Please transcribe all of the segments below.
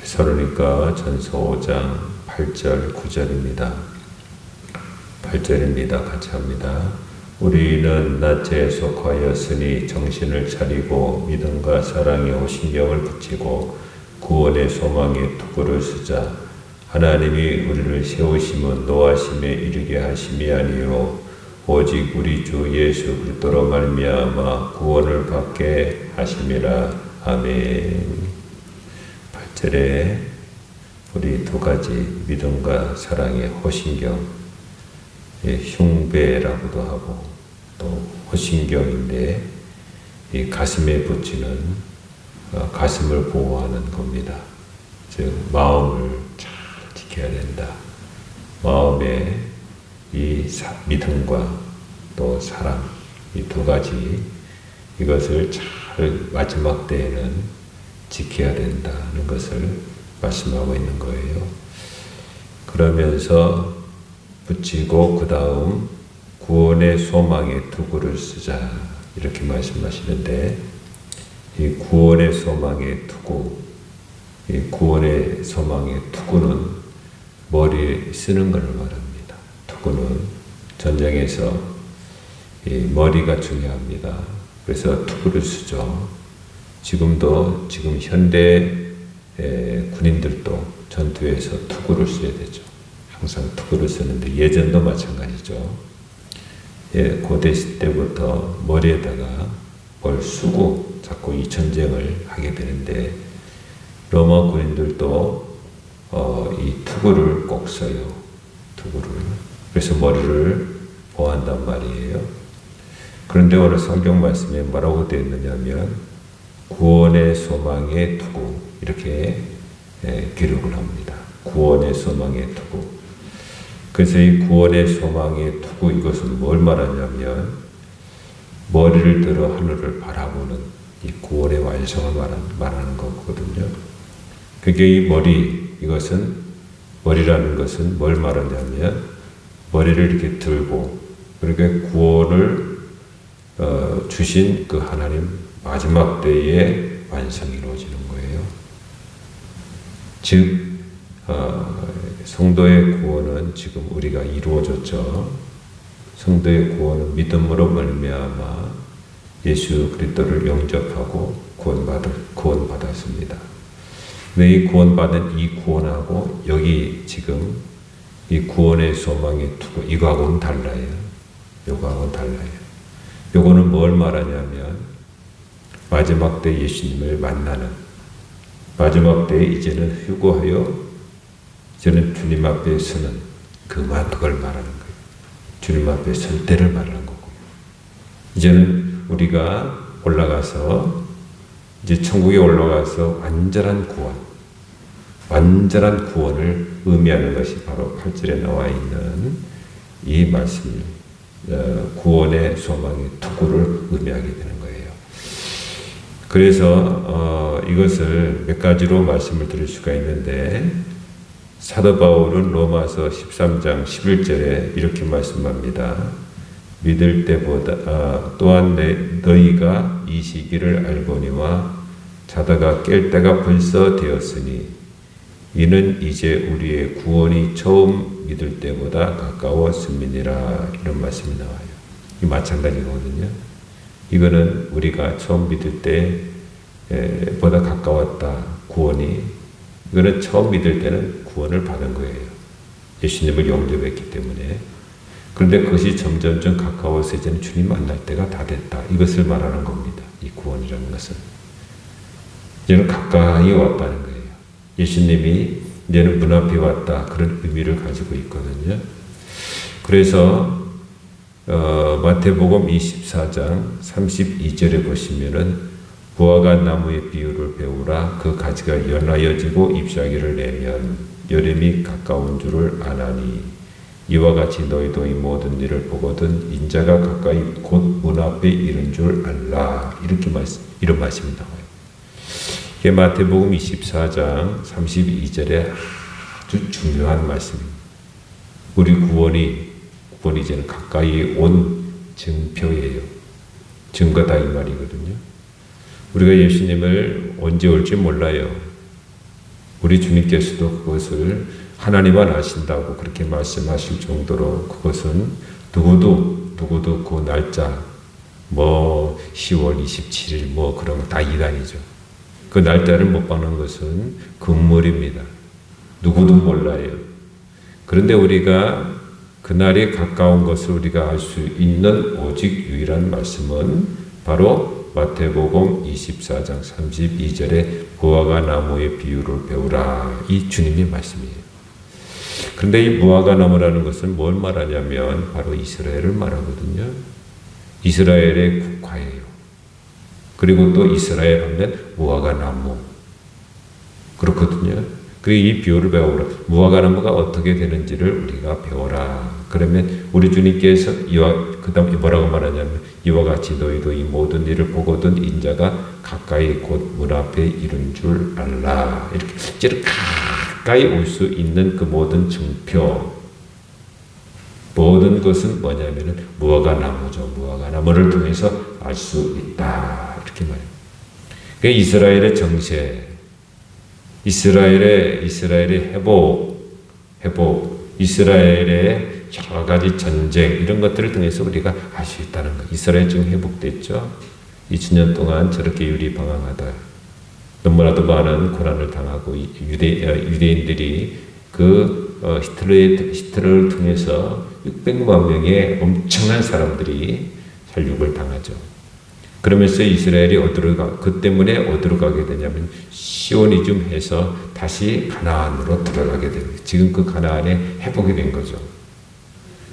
데살로니가 전서 5장 8절 9절입니다. 8절입니다. 같이 합니다. 우리는 낮에 속하였으니 정신을 차리고 믿음과 사랑에 호신경을 붙이고 구원의 소망에 투구를 쓰자. 하나님이 우리를 세우심은 노하심에 이르게 하심이 아니요 오직 우리 주 예수 그리스도로 말미암아 구원을 받게 하심이라. 아멘. 8절에 우리 두 가지 믿음과 사랑의 호신경, 흉배라고도 하고 또 호신경인데 이 가슴에 붙이는 가슴을 보호하는 겁니다. 즉 마음을 잘 지켜야 된다. 마음에 이 믿음과 또 사랑 이 두 가지 이것을 잘 마지막 때에는 지켜야 된다는 것을 말씀하고 있는 거예요. 그러면서 붙이고 그 다음 구원의 소망에 투구를 쓰자 이렇게 말씀하시는데 이 구원의 소망에 투구, 이 구원의 소망의 투구는 머리에 쓰는 것을 말합니다. 투구는 전쟁에서 이 머리가 중요합니다. 그래서 투구를 쓰죠. 지금 현대 군인들도 전투에서 투구를 써야 되죠. 항상 투구를 쓰는데 예전도 마찬가지죠. 고대 때부터 머리에다가 뭘 쓰고 자꾸 이 전쟁을 하게 되는데 로마 군인들도 이 투구를 꼭 써요. 투구를. 그래서 머리를 보호한단 말이에요. 그런데 오늘 성경 말씀에 뭐라고 되어 있느냐면 구원의 소망에 투구 이렇게 기록을 합니다. 구원의 소망에 투구. 그래서 이 구원의 소망에 투구 이것은 뭘 말하냐면 머리를 들어 하늘을 바라보는 이 구원의 완성을 말하는 거거든요. 그게 이 머리라는 것은 뭘 말하냐면 머리를 이렇게 들고 그러니까 구원을 주신 그 하나님 마지막 때에 완성이 이루어지는 거예요. 즉 성도의 구원은 지금 우리가 이루어졌죠. 성도의 구원은 믿음으로 말미암아 예수 그리스도를 영접하고 구원받았습니다. 근데 이 구원받은 이 구원하고 여기 지금 이 구원의 소망의 투구 이거하고는 달라요. 요거하고는 달라요. 요거는 뭘 말하냐면 마지막 때 예수님을 만나는 마지막 때에 이제는 휴거하여 이제는 주님 앞에 서는 그걸 말하는 거예요. 주님 앞에 설 때를 말하는 거고요. 이제는 우리가 올라가서 이제 천국에 올라가서 완전한 구원을 의미하는 것이 바로 8절에 나와 있는 이 말씀입니다. 구원의 소망의 투구를 의미하게 되는 거예요. 그래서 이것을 몇 가지로 말씀을 드릴 수가 있는데 사도 바울은 로마서 13장 11절에 이렇게 말씀합니다. 믿을 때보다 또한 너희가 이 시기를 알거니와 자다가 깰 때가 벌써 되었으니 이는 이제 우리의 구원이 처음 믿을 때보다 가까웠음이니라. 이런 말씀이 나와요. 이 마찬가지거든요. 이거는 우리가 처음 믿을 때보다 가까웠다. 구원이. 이거는 처음 믿을 때는 구원을 받은 거예요. 예수님을 영접했기 때문에. 그런데 그것이 점점점 가까워서 이제는 주님 만날 때가 다 됐다. 이것을 말하는 겁니다. 이 구원이라는 것은. 이제는 가까이 왔다는 거예요. 예수님이 이제는 문 앞에 왔다. 그런 의미를 가지고 있거든요. 그래서 마태복음 24장 32절에 보시면은 부화가 나무의 비유를 배우라. 그 가지가 연하여지고 잎사귀를 내면 여름이 가까운 줄을 아나니 이와 같이 너희도 이 모든 일을 보거든 인자가 가까이 곧 문 앞에 이른 줄 알라. 이런 말씀이 나와요. 이게 마태복음 24장 32절에 아주 중요한 말씀입니다. 우리 구원이 이제는 가까이 온 증표예요. 증거다 이 말이거든요. 우리가 예수님을 언제 올지 몰라요. 우리 주님께서도 그것을 하나님만 아신다고 그렇게 말씀하실 정도로 그것은 누구도 그 날짜 10월 27일 그런 거 다 이단이죠. 그 날짜를 못 박는 것은 금물입니다. 누구도 몰라요. 그런데 우리가 그날이 가까운 것을 우리가 알 수 있는 오직 유일한 말씀은 바로 마태복음 24장 32절에 무화과 나무의 비유를 배우라, 이 주님의 말씀이에요. 그런데 이 무화과 나무라는 것은 뭘 말하냐면 바로 이스라엘을 말하거든요. 이스라엘의 국화예요. 그리고 또 이스라엘 하면 무화과 나무 그렇거든요. 그리고 이 비유를 배워보라. 무화과 나무가 어떻게 되는지를 우리가 배워라. 그러면 우리 주님께서 그 다음에 뭐라고 말하냐면 이와 같이 너희도 이 모든 일을 보거든 인자가 가까이 곧 문 앞에 이른 줄 알라. 이렇게 가까이 올 수 있는 그 모든 증표, 모든 것은 뭐냐면은 무화과 나무죠. 무화과 나무를 통해서 알 수 있다. 이렇게 말해요. 그 이스라엘의 정세, 이스라엘의 회복, 이스라엘의 여러 가지 전쟁 이런 것들을 통해서 우리가 알 수 있다는 거. 이스라엘 지금 회복됐죠. 2000년 동안 저렇게 유리방황하다 너무나도 많은 고난을 당하고 유대인들이 히틀러를 통해서 600만 명의 엄청난 사람들이 살육을 당하죠. 그러면서 이스라엘이 그 때문에 어디로 가게 되냐면 시오니즘 해서 다시 가나안으로 들어가게 됩니다. 지금 그 가나안에 회복이 된 거죠.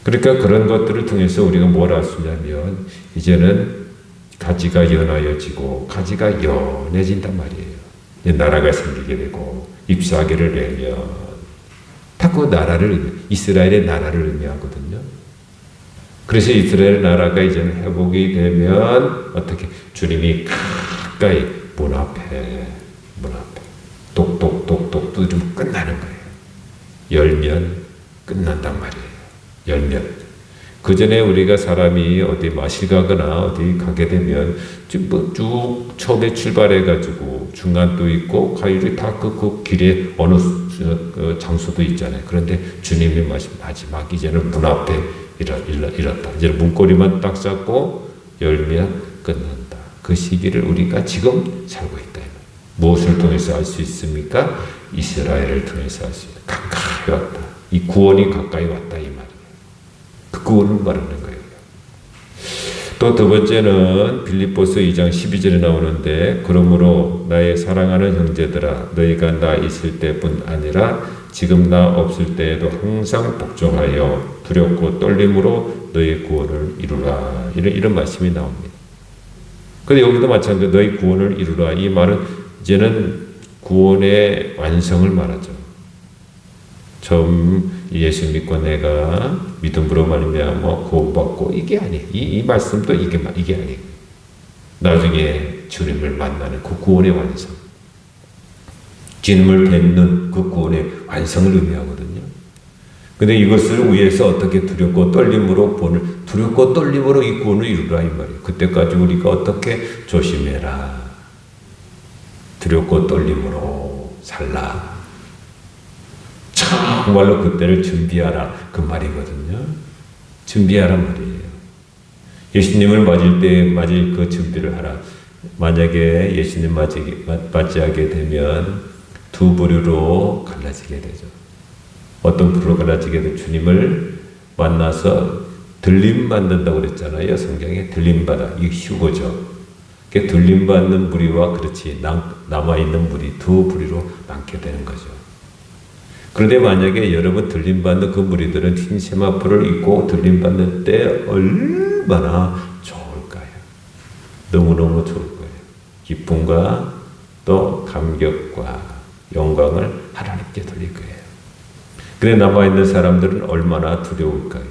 그러니까 그런 것들을 통해서 우리가 뭘 알 수 있냐면 이제는 가지가 연하여지고 가지가 연해진단 말이에요. 나라가 생기게 되고 잎사귀를 내면 다 그 나라를 이스라엘의 나라를 의미하거든요. 그래서 이스라엘 나라가 이제는 회복이 되면 어떻게 주님이 가까이 문 앞에 똑똑똑똑 두드리면 끝나는 거예요. 열면 끝난단 말이에요. 열면. 그 전에 우리가 사람이 어디 마실 가거나 어디 가게 되면 쭉 처음에 출발해가지고 중간도 있고 가요리 다 그 길에 어느 장소도 있잖아요. 그런데 주님이 마지막 이제는 문 앞에 이렇다. 이제 문고리만 딱 잡고 열면 끝난다. 그 시기를 우리가 지금 살고 있다. 무엇을 통해서 알 수 있습니까? 이스라엘을 통해서 알 수 있다. 가까이 왔다. 이 구원이 가까이 왔다 이 말이에요. 그 구원을 말하는 거예요. 또 두 번째는 빌립보서 2장 12절에 나오는데 그러므로 나의 사랑하는 형제들아 너희가 나 있을 때뿐 아니라 지금 나 없을 때에도 항상 복종하여 두렵고 떨림으로 너희 구원을 이루라. 이런 말씀이 나옵니다. 그런데 여기도 마찬가지로 너희 구원을 이루라. 이 말은 이제는 구원의 완성을 말하죠. 처음 예수 믿고 내가 믿음으로 말미암아 구원받고 이게 아니에요. 이 말씀도 이게 아니에요. 나중에 주님을 만나는 그 구원의 완성. 주님을 뵙는 그 구원의 완성을 의미하거든요. 근데 이것을 위해서 어떻게 두렵고 떨림으로 이 구원을 이루라 이 말이에요. 그때까지 우리가 어떻게 조심해라. 두렵고 떨림으로 살라. 정말로 그때를 준비하라 그 말이거든요. 준비하라 말이에요. 예수님을 맞을 그 준비를 하라. 만약에 예수님 맞이하게 되면 두 부류로 갈라지게 되죠. 어떤 부류로 갈라지게 되면 주님을 만나서 들림받는다고 그랬잖아요. 성경에 들림받아. 이 휴거죠. 들림받는 무리와 그렇지 남아있는 무리 두 부류로 나뉘게 되는 거죠. 그런데 만약에 여러분 들림받는 그 무리들은 흰 세마포를 입고 들림받는 때 얼마나 좋을까요? 너무너무 좋을 거예요. 기쁨과 또 감격과 영광을 하나님께 돌릴 거예요. 그래 남아있는 사람들은 얼마나 두려울까요?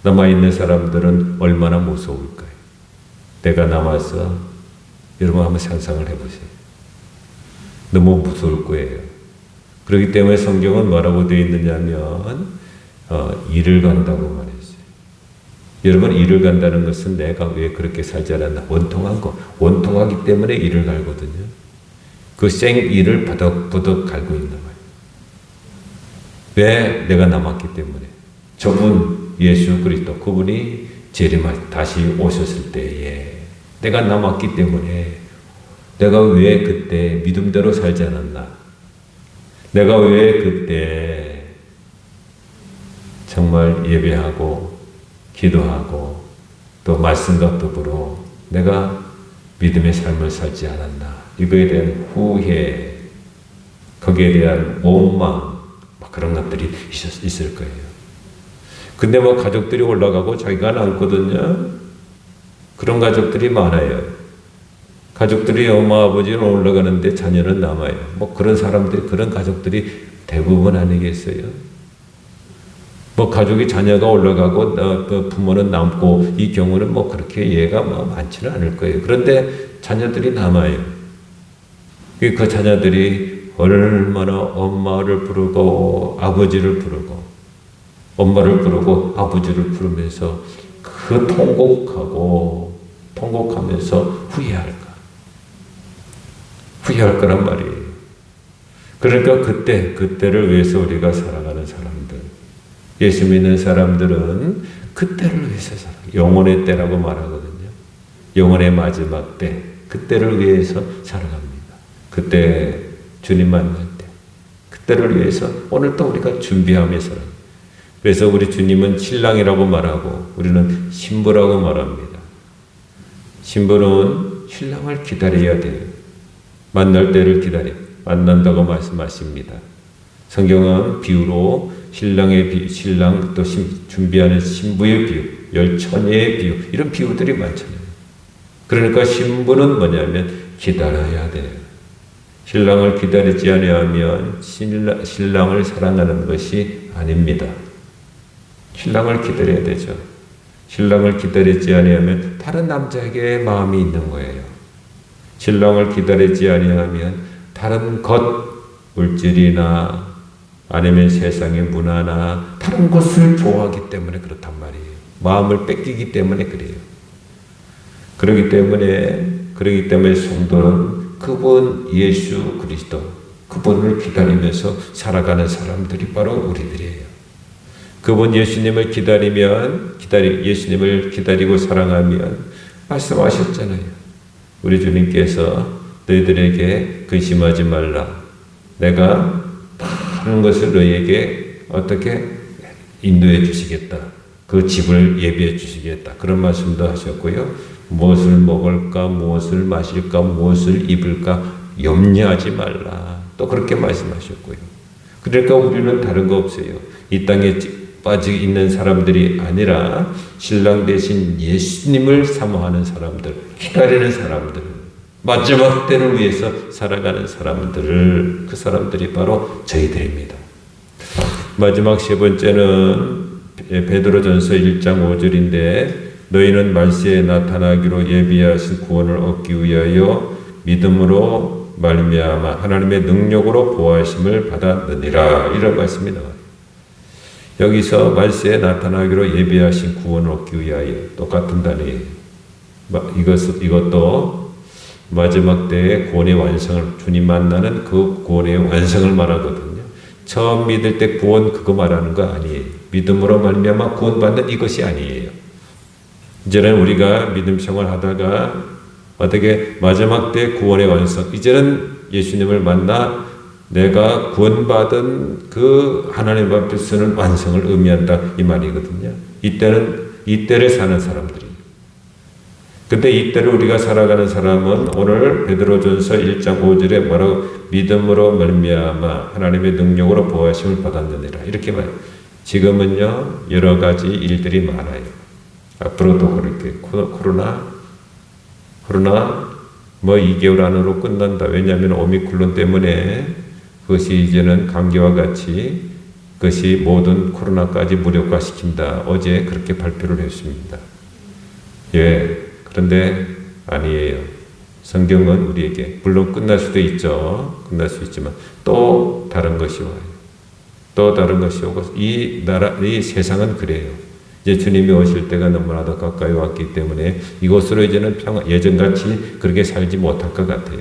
남아있는 사람들은 얼마나 무서울까요? 내가 남아서 여러분 한번 상상을 해보세요. 너무 무서울 거예요. 그렇기 때문에 성경은 뭐라고 되어 있느냐면 일을 간다고 말했어요. 여러분 일을 간다는 것은 내가 왜 그렇게 살지 않았나 원통한 거 원통하기 때문에 일을 갈거든요. 그 생이를 버덕버덕 갈고 있는 거예요. 왜? 내가 남았기 때문에. 저분 예수 그리스도 그분이 재림하 다시 오셨을 때에 내가 남았기 때문에 내가 왜 그때 믿음대로 살지 않았나? 내가 왜 그때 정말 예배하고 기도하고 또 말씀과 더불어 내가 믿음의 삶을 살지 않았나? 이거에 대한 후회, 거기에 대한 원망, 그런 것들이 있을 거예요. 근데 뭐 가족들이 올라가고 자기가 남거든요. 그런 가족들이 많아요. 가족들이 엄마 아버지는 올라가는데 자녀는 남아요. 뭐 그런 사람들이, 그런 가족들이 대부분 아니겠어요? 뭐 가족이 자녀가 올라가고 또 부모는 남고 이 경우는 뭐 그렇게 예가 뭐 많지는 않을 거예요. 그런데 자녀들이 남아요. 그 자녀들이 얼마나 엄마를 부르고 아버지를 부르고 엄마를 부르고 아버지를 부르면서 그 통곡하면서 후회할까? 후회할 거란 말이에요. 그러니까 그때를 위해서 우리가 살아가는 사람들, 예수 믿는 사람들은 그때를 위해서 살아. 영혼의 때라고 말하거든요. 영혼의 마지막 때, 그때를 위해서 살아갑니다. 그때 주님 만날 때, 그때를 위해서 오늘 또 우리가 준비하며 살아갑니다. 그래서 우리 주님은 신랑이라고 말하고 우리는 신부라고 말합니다. 신부는 신랑을 기다려야 돼요. 만날 때를 기다려. 만난다고 말씀하십니다. 성경은 비유로 신랑 또 준비하는 신부의 비유, 열처녀의 비유, 이런 비유들이 많잖아요. 그러니까 신부는 뭐냐면 기다려야 돼요. 신랑을 기다리지 아니하면 신랑을 사랑하는 것이 아닙니다. 신랑을 기다려야 되죠. 신랑을 기다리지 아니하면 다른 남자에게 마음이 있는 거예요. 신랑을 기다리지 아니하면 다른 것, 물질이나 아니면 세상의 문화나 다른 것을 좋아하기 때문에 그렇단 말이에요. 마음을 뺏기기 때문에 그래요. 그렇기 때문에 성도는 그분 예수 그리스도, 그분을 기다리면서 살아가는 사람들이 바로 우리들이에요. 그분 예수님을 예수님을 기다리고 사랑하면 말씀하셨잖아요. 우리 주님께서 너희들에게 근심하지 말라. 내가 다른 것을 너희에게 어떻게 인도해 주시겠다. 그 집을 예비해 주시겠다. 그런 말씀도 하셨고요. 무엇을 먹을까, 무엇을 마실까, 무엇을 입을까 염려하지 말라. 또 그렇게 말씀하셨고요. 그러니까 우리는 다른 거 없어요. 이 땅에 빠져 있는 사람들이 아니라 신랑 대신 예수님을 사모하는 사람들, 기다리는 사람들, 마지막 때를 위해서 살아가는 사람들을, 그 사람들이 바로 저희들입니다. 마지막 세 번째는 베드로전서 1장 5절인데 너희는 말세에 나타나기로 예비하신 구원을 얻기 위하여 믿음으로 말미암아 하나님의 능력으로 보호하심을 받았느니라. 이런 말씀이 나와요. 여기서 말세에 나타나기로 예비하신 구원을 얻기 위하여 똑같은 단어예요. 이것도 마지막 때의 구원의 완성을, 주님 만나는 그 구원의 완성을 말하거든요. 처음 믿을 때 구원 그거 말하는 거 아니에요. 믿음으로 말미암아 구원받는 이것이 아니에요. 이제는 우리가 믿음 생활하다가 어떻게 마지막 때 구원의 완성, 이제는 예수님을 만나 내가 구원받은 그 하나님 앞에서는 완성을 의미한다 이 말이거든요. 이때를 사는 사람들이. 근데 이때를 우리가 살아가는 사람은 오늘 베드로전서 1장 5절에 뭐라고 믿음으로 말미암아 하나님의 능력으로 보호하심을 받았느니라 이렇게 말해요. 지금은요 여러 가지 일들이 많아요. 앞으로도 그렇게 코로나 뭐 2개월 안으로 끝난다. 왜냐하면 오미크론 때문에 그것이 이제는 감기와 같이 그것이 모든 코로나까지 무력화시킨다. 어제 그렇게 발표를 했습니다. 예, 그런데 아니에요. 성경은 우리에게 물론 끝날 수도 있죠. 끝날 수 있지만 또 다른 것이 와요. 또 다른 것이 오고 이 세상은 그래요. 이제 주님이 오실 때가 너무나도 가까이 왔기 때문에 이곳으로 이제는 예전같이 그렇게 살지 못할 것 같아요.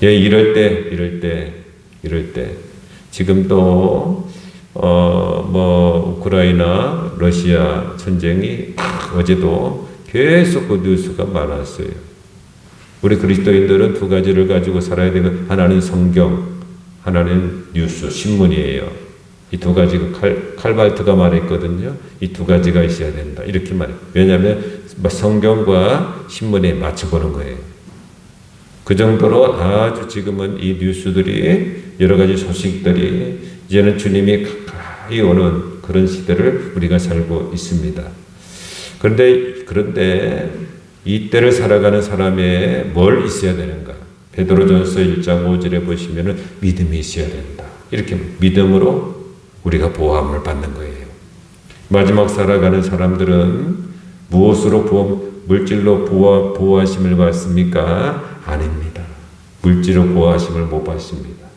예, 이럴 때 지금도 우크라이나 러시아 전쟁이 어제도 계속 그 뉴스가 많았어요. 우리 그리스도인들은 두 가지를 가지고 살아야 되고, 하나는 성경, 하나는 뉴스, 신문이에요. 이 두 가지가 칼발트가 말했거든요. 이 두 가지가 있어야 된다. 이렇게 말해요. 왜냐하면 성경과 신문에 맞춰보는 거예요. 그 정도로 아주 지금은 이 뉴스들이, 여러 가지 소식들이 이제는 주님이 가까이 오는 그런 시대를 우리가 살고 있습니다. 그런데 이 때를 살아가는 사람에 뭘 있어야 되는가? 베드로전서 1장 5절에 보시면은 믿음이 있어야 된다. 이렇게 믿음으로 우리가 보호함을 받는 거예요. 마지막 살아가는 사람들은 무엇으로 물질로 보호하심을 받습니까? 아닙니다. 물질로 보호하심을 못 받습니다.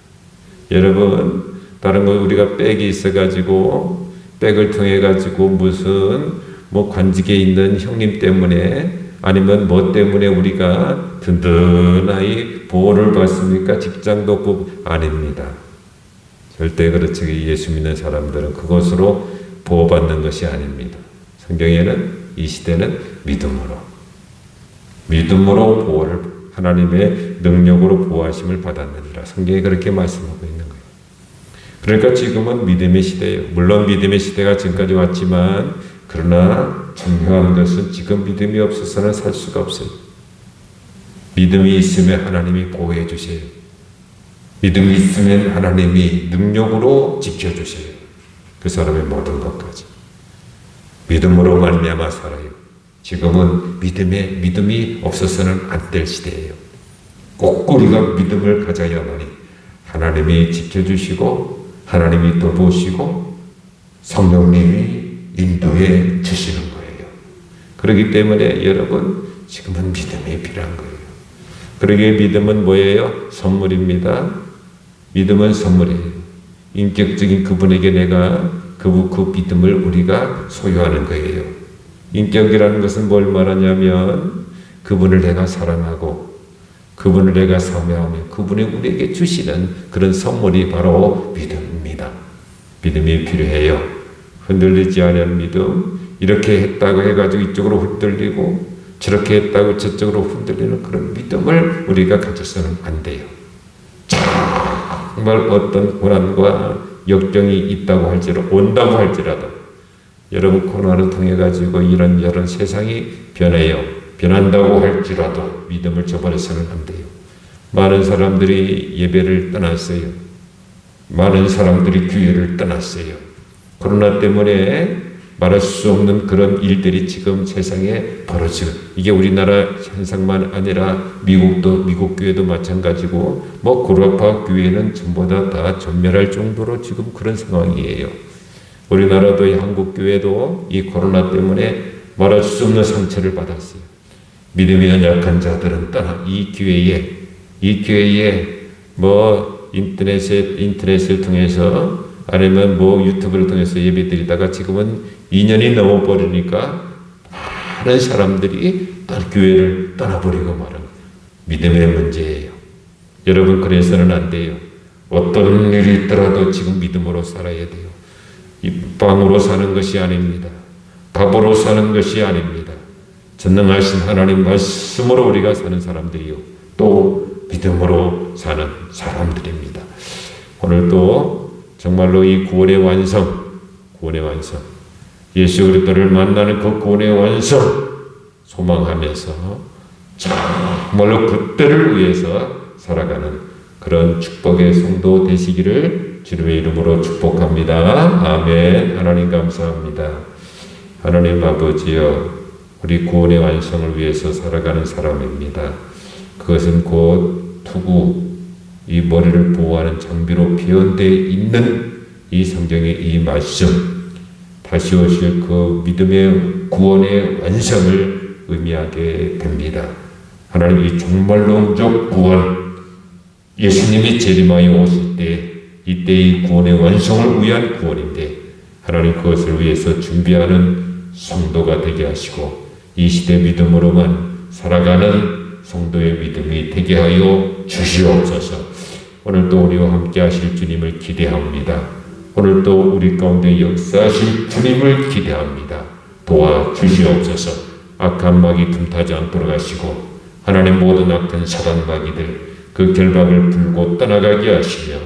여러분, 다른 거 우리가 백이 있어가지고 백을 통해가지고 무슨 관직에 있는 형님 때문에 아니면 뭐 때문에 우리가 든든하게 보호를 받습니까? 직장도 없고 아닙니다. 절대 그렇지. 예수 믿는 사람들은 그것으로 보호받는 것이 아닙니다. 성경에는 이 시대는 믿음으로 보호를, 하나님의 능력으로 보호하심을 받았느니라. 성경이 그렇게 말씀하고 있는 거예요. 그러니까 지금은 믿음의 시대예요. 물론 믿음의 시대가 지금까지 왔지만, 그러나 중요한 것은 지금 믿음이 없어서는 살 수가 없어요. 믿음이 있으면 하나님이 보호해 주세요. 믿음이 있으면 하나님이 능력으로 지켜주세요. 그 사람의 모든 것까지. 믿음으로 말미암아 살아요. 지금은 믿음이 없어서는 안 될 시대예요. 꼭 우리가 믿음을 가져야만이 하나님이 지켜주시고, 하나님이 돌보시고, 성령님이 인도해 주시는 거예요. 그렇기 때문에 여러분, 지금은 믿음이 필요한 거예요. 그러기에 믿음은 뭐예요? 선물입니다. 믿음은 선물이에요. 인격적인 그분에게 내가 그 믿음을 우리가 소유하는 거예요. 인격이라는 것은 뭘 말하냐면, 그분을 내가 사랑하고 그분을 내가 섬겨하며 그분이 우리에게 주시는 그런 선물이 바로 믿음입니다. 믿음이 필요해요. 흔들리지 않은 믿음, 이렇게 했다고 해가지고 이쪽으로 흔들리고 저렇게 했다고 저쪽으로 흔들리는 그런 믿음을 우리가 가져서는 안 돼요. 정말 어떤 고난과 역경이 있다고 온다고 할지라도, 여러분 코로나를 통해 가지고 이런 세상이 변한다고 할지라도 믿음을 저버려서는 안 돼요. 많은 사람들이 예배를 떠났어요. 많은 사람들이 교회를 떠났어요. 코로나 때문에 말할 수 없는 그런 일들이 지금 세상에 벌어지고, 이게 우리나라 현상만 아니라 미국 교회도 마찬가지고, 구라파 교회는 전부 다 전멸할 정도로 지금 그런 상황이에요. 우리나라도 한국 교회도 이 코로나 때문에 말할 수 없는 상처를 받았어요. 믿음이 연약한 자들은 이 교회에 인터넷을 통해서 아니면 유튜브를 통해서 예배드리다가 지금은 2년이 넘어버리니까 많은 사람들이 교회를 떠나버리고 말은 믿음의 문제예요. 여러분, 그래서는 안 돼요. 어떤 일이 있더라도 지금 믿음으로 살아야 돼요. 이 빵으로 사는 것이 아닙니다. 밥으로 사는 것이 아닙니다. 전능하신 하나님 말씀으로 우리가 사는 사람들이요, 또 믿음으로 사는 사람들입니다. 오늘도 정말로 이 구원의 완성, 예수 그리스도를 만나는 그 구원의 완성 소망하면서 정말로 그때를 위해서 살아가는 그런 축복의 성도 되시기를 주님의 이름으로 축복합니다. 아멘. 하나님 감사합니다. 하나님 아버지여, 우리 구원의 완성을 위해서 살아가는 사람입니다. 그것은 곧 투구, 이 머리를 보호하는 장비로 표현되어 있는 이 성경의 이 말씀, 다시 오실 그 믿음의 구원의 완성을 의미하게 됩니다. 하나님, 이 종말론적 구원, 예수님이 재림하여 오실 때 이때의 구원의 완성을 위한 구원인데, 하나님 그것을 위해서 준비하는 성도가 되게 하시고, 이 시대 믿음으로만 살아가는 성도의 믿음이 되게 하여 주시옵소서. 오늘도 우리와 함께 하실 주님을 기대합니다. 오늘도 우리 가운데 역사하실 주님을 기대합니다. 도와주시옵소서. 악한 마귀 틈타지 않도록 하시고 하나님 모든 악한 사단 마귀들 그 결박을 풀고 떠나가게 하시며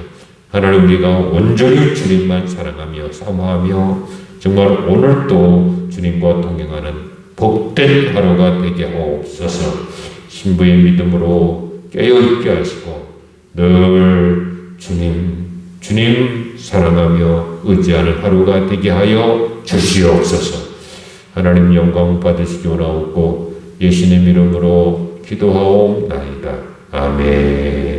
하나님 우리가 온전히 주님만 사랑하며 사모하며 정말 오늘도 주님과 동행하는 복된 하루가 되게 하옵소서. 신부의 믿음으로 깨어있게 하시고 늘 주님 사랑하며 의지하는 하루가 되게 하여 주시옵소서. 하나님 영광 받으시기 원하옵고 예수님 이름으로 기도하옵나이다. 아멘.